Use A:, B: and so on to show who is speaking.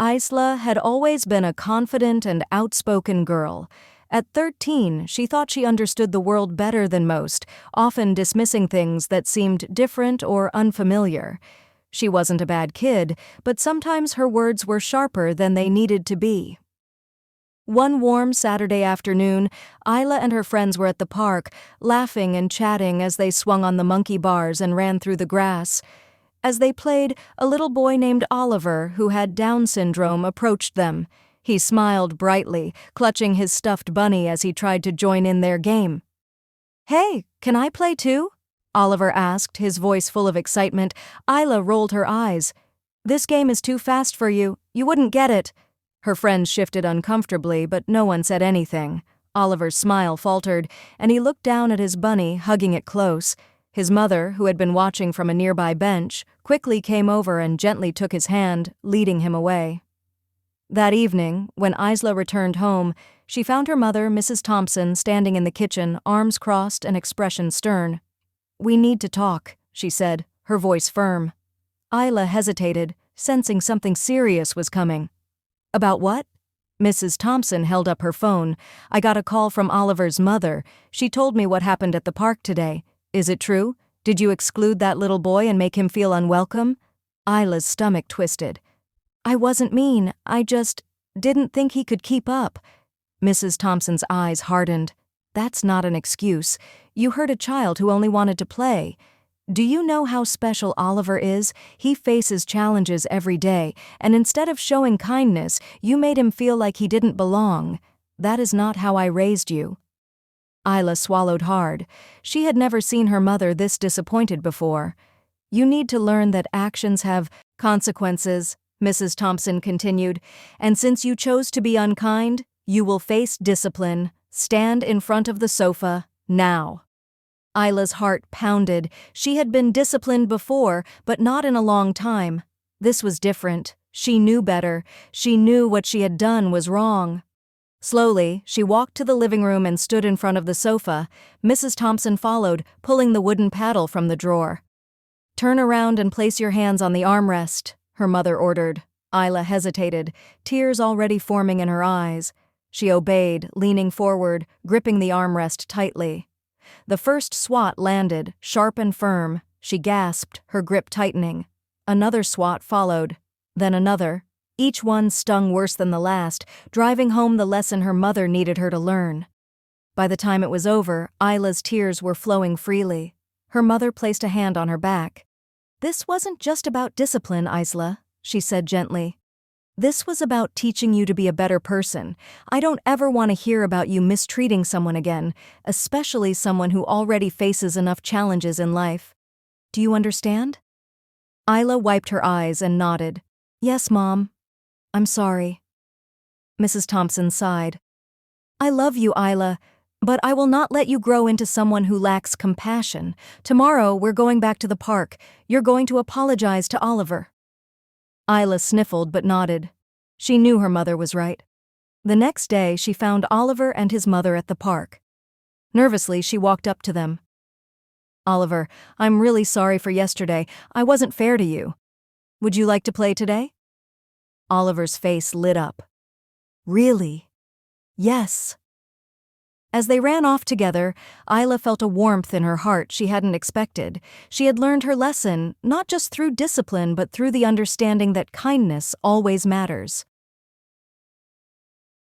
A: Isla had always been a confident and outspoken girl. At 13, she thought she understood the world better than most, often dismissing things that seemed different or unfamiliar. She wasn't a bad kid, but sometimes her words were sharper than they needed to be. One warm Saturday afternoon, Isla and her friends were at the park, laughing and chatting as they swung on the monkey bars and ran through the grass. As they played, a little boy named Oliver, who had Down syndrome, approached them. He smiled brightly, clutching his stuffed bunny as he tried to join in their game. "Hey, can I play too?" Oliver asked, his voice full of excitement. Isla rolled her eyes. "This game is too fast for you. You wouldn't get it." Her friends shifted uncomfortably, but no one said anything. Oliver's smile faltered, and he looked down at his bunny, hugging it close. His mother, who had been watching from a nearby bench, quickly came over and gently took his hand, leading him away. That evening, when Isla returned home, she found her mother, Mrs. Thompson, standing in the kitchen, arms crossed and expression stern. "We need to talk," she said, her voice firm. Isla hesitated, sensing something serious was coming. "About what?" Mrs. Thompson held up her phone. "I got a call from Oliver's mother. She told me what happened at the park today. Is it true? Did you exclude that little boy and make him feel unwelcome?" Isla's stomach twisted. "I wasn't mean. I just didn't think he could keep up." Mrs. Thompson's eyes hardened. "That's not an excuse. You hurt a child who only wanted to play. Do you know how special Oliver is? He faces challenges every day, and instead of showing kindness, you made him feel like he didn't belong. That is not how I raised you." Isla swallowed hard. She had never seen her mother this disappointed before. "You need to learn that actions have consequences," Mrs. Thompson continued, "and since you chose to be unkind, you will face discipline. Stand in front of the sofa, now." Isla's heart pounded. She had been disciplined before, but not in a long time. This was different. She knew better. She knew what she had done was wrong. Slowly, she walked to the living room and stood in front of the sofa. Mrs. Thompson followed, pulling the wooden paddle from the drawer. "Turn around and place your hands on the armrest," her mother ordered. Isla hesitated, tears already forming in her eyes. She obeyed, leaning forward, gripping the armrest tightly. The first swat landed, sharp and firm. She gasped, her grip tightening. Another swat followed, then another. Each one stung worse than the last, driving home the lesson her mother needed her to learn. By the time it was over, Isla's tears were flowing freely. Her mother placed a hand on her back. "This wasn't just about discipline, Isla," she said gently. "This was about teaching you to be a better person. I don't ever want to hear about you mistreating someone again, especially someone who already faces enough challenges in life. Do you understand?" Isla wiped her eyes and nodded. "Yes, Mom. I'm sorry." Mrs. Thompson sighed. "I love you, Isla, but I will not let you grow into someone who lacks compassion. Tomorrow, we're going back to the park. You're going to apologize to Oliver." Isla sniffled but nodded. She knew her mother was right. The next day, she found Oliver and his mother at the park. Nervously, she walked up to them. "Oliver, I'm really sorry for yesterday. I wasn't fair to you. Would you like to play today?" Oliver's face lit up. "Really?" "Yes." As they ran off together, Isla felt a warmth in her heart she hadn't expected. She had learned her lesson, not just through discipline but through the understanding that kindness always matters.